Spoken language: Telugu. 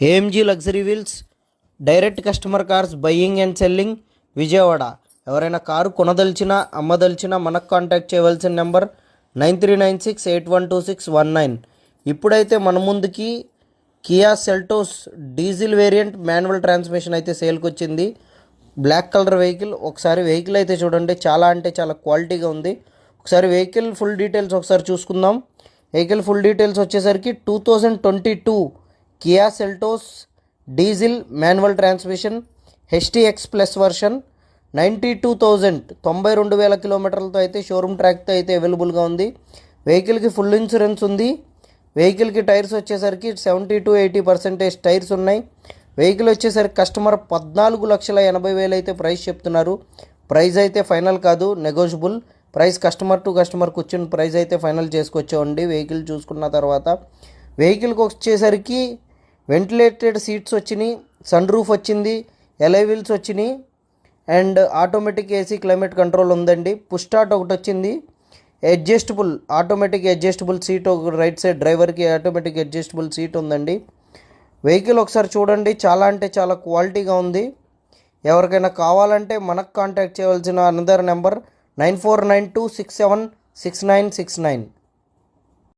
AMG luxury wheels direct customer cars buying and selling Vijayawada. ఎవరైనా కారు కొనదలిచినా అమ్మదలిచినా మనకు కాంటాక్ట్ చేయవలసిన నెంబర్ 9396812619. ఇప్పుడైతే మన ముందుకి Kia Seltos diesel variant manual transmission అయితే సేల్కి వచ్చింది. Black colour vehicle. ఒకసారి వెహికల్ అయితే చూడండి, చాలా అంటే చాలా క్వాలిటీగా ఉంది. ఒకసారి వెహికల్ ఫుల్ డీటెయిల్స్ ఒకసారి చూసుకుందాం. వెహికల్ ఫుల్ డీటెయిల్స్ వచ్చేసరికి 2022 Kia Seltos diesel manual transmission HTX plus version 92,000 92,000 కిలోమీటర్లతో అయితే షోరూమ్ ట్రాక్తో అయితే అవైలబుల్గా ఉంది. వెహికల్కి ఫుల్ ఇన్సూరెన్స్ ఉంది. వెహికల్కి టైర్స్ వచ్చేసరికి 70 to 80% టైర్స్ ఉన్నాయి. వెహికల్ వచ్చేసరికి కస్టమర్ 14,80,000 అయితే ప్రైస్ చెప్తున్నారు. ప్రైస్ అయితే ఫైనల్ కాదు, negotiable price. Customer to customer కూర్చుని ప్రైస్ అయితే ఫైనల్ చేసుకొచ్చామండి. వెహికల్ చూసుకున్న తర్వాత వెహికల్కి వచ్చేసరికి వెంటిలేటెడ్ సీట్స్ వచ్చినాయి, సన్ రూఫ్ వచ్చింది, ఎలై వీల్స్ వచ్చినాయి and automatic AC climate control ఉందండి. పుష్ స్టార్ట్ ఒకటి వచ్చింది. అడ్జస్టబుల్ ఆటోమేటిక్ అడ్జస్టబుల్ సీట్ ఒక రైట్ సైడ్ డ్రైవర్కి ఆటోమేటిక్ అడ్జస్టబుల్ సీట్ ఉందండి. వెహికల్ ఒకసారి చూడండి, చాలా అంటే చాలా క్వాలిటీగా ఉంది. ఎవరికైనా కావాలంటే మనకు కాంటాక్ట్ చేయవలసిన అనదర్ నెంబర్ 9492676969.